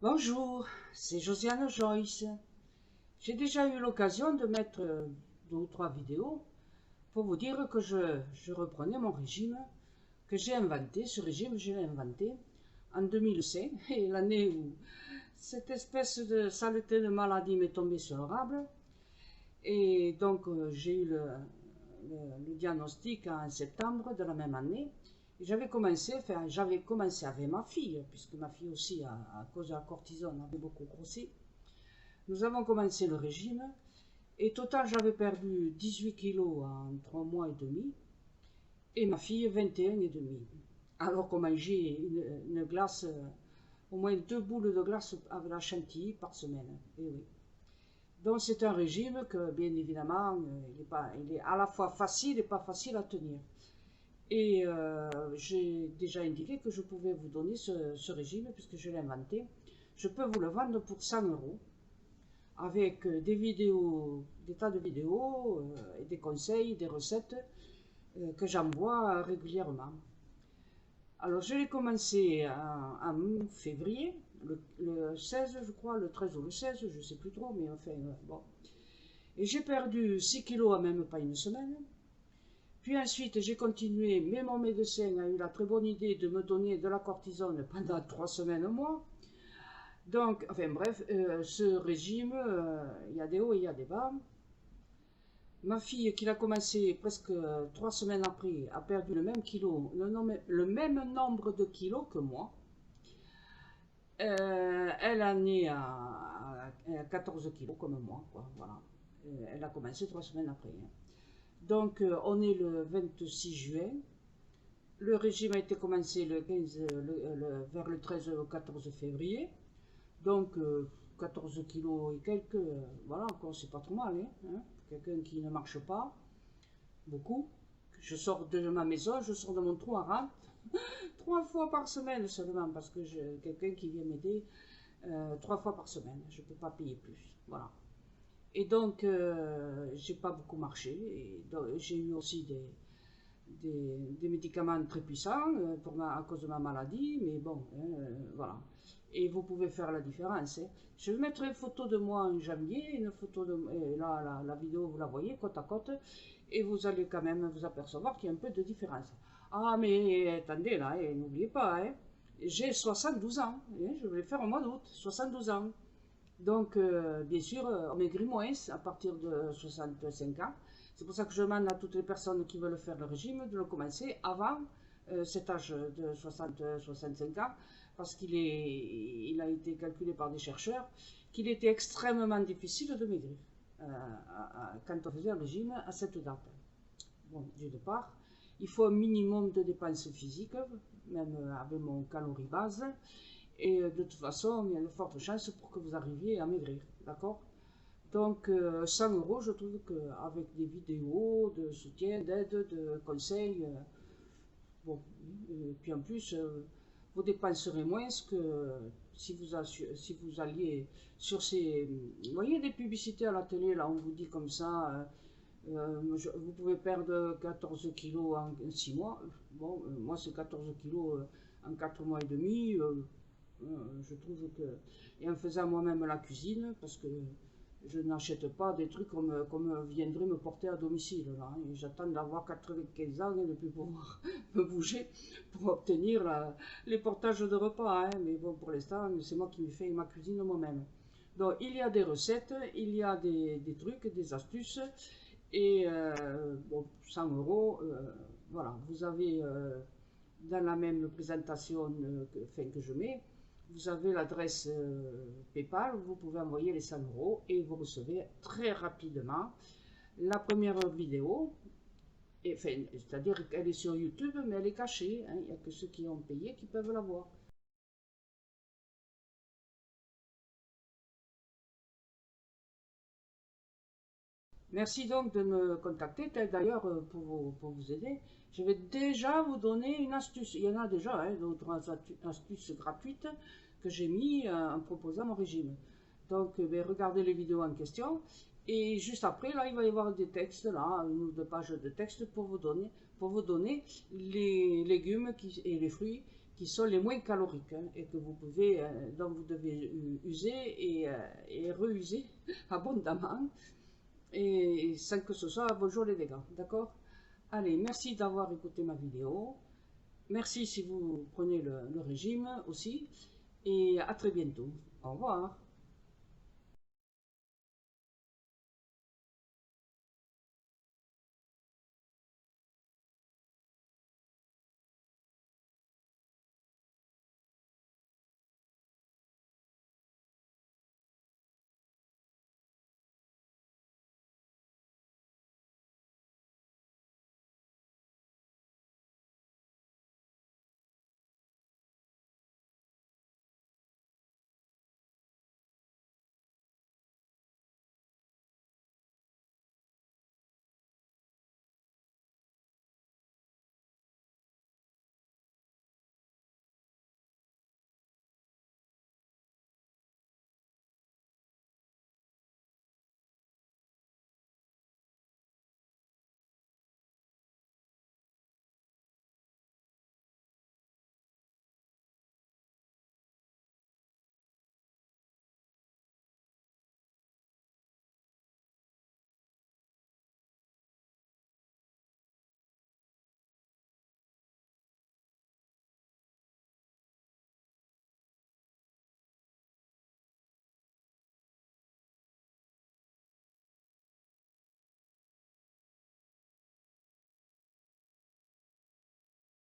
Bonjour, c'est Josiane Joyce. J'ai déjà eu l'occasion de mettre 2 ou 3 vidéos pour vous dire que je reprenais mon régime que j'ai inventé. Ce régime, je l'ai inventé en 2005, et l'année où cette espèce de saleté de maladie m'est tombée sur le rable. Et donc j'ai eu le diagnostic en septembre de la même année. J'avais commencé avec ma fille, puisque ma fille aussi, à cause de la cortisone, avait beaucoup grossi. Nous avons commencé le régime, et total, j'avais perdu 18 kilos en 3 mois et demi, et ma fille 21 et demi. Alors qu'on mangeait une glace, au moins 2 boules de glace avec la chantilly par semaine. Et oui. Donc c'est un régime que, bien évidemment, il est à la fois facile et pas facile à tenir. Et j'ai déjà indiqué que je pouvais vous donner ce régime, puisque je l'ai inventé. Je peux vous le vendre pour 100 € avec des vidéos, des tas de vidéos, et des conseils, des recettes que j'envoie régulièrement. Alors je l'ai commencé en février, le 16 je crois, le 13 ou le 16, je ne sais plus trop, mais enfin bon. Et j'ai perdu 6 kilos en même pas une semaine. Puis ensuite, j'ai continué, mais mon médecin a eu la très bonne idée de me donner de la cortisone pendant 3 semaines, un mois. Donc, enfin bref, ce régime, il y a des hauts et il y a des bas. Ma fille, qui l'a commencé presque 3 semaines après, a perdu le même nombre de kilos que moi. Elle en est à 14 kilos comme moi, quoi, voilà. Elle a commencé 3 semaines après, hein. Donc, on est le 26 juin. Le régime a été commencé vers le 13 au 14 février. Donc, 14 kilos et quelques, voilà, encore, c'est pas trop mal, hein, quelqu'un qui ne marche pas beaucoup. Je sors de ma maison, je sors de mon trou à rente 3 fois par semaine seulement, parce que j'ai quelqu'un qui vient m'aider 3 fois par semaine. Je ne peux pas payer plus, voilà. Et donc, j'ai pas beaucoup marché. Et j'ai eu aussi des médicaments très puissants à cause de ma maladie, mais bon, voilà. Et vous pouvez faire la différence, hein. Je vais mettre une photo de moi en janvier, une photo de là, la vidéo, vous la voyez côte à côte, et vous allez quand même vous apercevoir qu'il y a un peu de différence. Ah, mais attendez là, n'oubliez pas, hein, j'ai 72 ans, hein, je vais le faire au mois d'août, 72 ans. Donc, bien sûr, on maigrit moins à partir de 65 ans. C'est pour ça que je demande à toutes les personnes qui veulent faire le régime de le commencer avant cet âge de 60-65 ans, parce il a été calculé par des chercheurs qu'il était extrêmement difficile de maigrir quand on faisait un régime à cette date. Bon, d'une part, il faut un minimum de dépenses physiques, même avec mon calorie base. Et de toute façon, il y a de fortes chances pour que vous arriviez à maigrir, d'accord? Donc, 100 €, je trouve qu'avec des vidéos de soutien, d'aide, de conseils, bon, et puis en plus, vous dépenserez moins que si vous alliez sur ces... Vous voyez des publicités à la télé, là, on vous dit comme ça, vous pouvez perdre 14 kilos en 6 mois. Bon, moi, c'est 14 kilos en 4 mois et demi. Je trouve que, et en faisant moi-même la cuisine, parce que je n'achète pas des trucs comme viendrait me porter à domicile, là, hein. J'attends d'avoir 95 ans et de plus pouvoir me bouger pour obtenir les portages de repas, hein. Mais bon, pour l'instant, c'est moi qui me fais ma cuisine moi-même. Donc, il y a des recettes, il y a des trucs, des astuces, et bon, 100 €, voilà, vous avez dans la même présentation que je mets, vous avez l'adresse PayPal, vous pouvez envoyer les 100 € et vous recevez très rapidement la première vidéo. Enfin, c'est-à-dire qu'elle est sur YouTube, mais elle est cachée, hein. Il n'y a que ceux qui ont payé qui peuvent la voir. Merci donc de me contacter. D'ailleurs, pour vous aider, je vais déjà vous donner une astuce. Il y en a déjà, hein, d'autres astuces gratuites que j'ai mis en proposant mon régime. Donc, regardez les vidéos en question. Et juste après, là, il va y avoir des textes, là, 1 ou 2 pages de texte pour vous donner les légumes et les fruits qui sont les moins caloriques hein, et que vous pouvez, dont vous devez user et reuser abondamment et sans que ce soit à vos jours les dégâts, d'accord? Allez, merci d'avoir écouté ma vidéo, merci si vous prenez le régime aussi et à très bientôt, au revoir.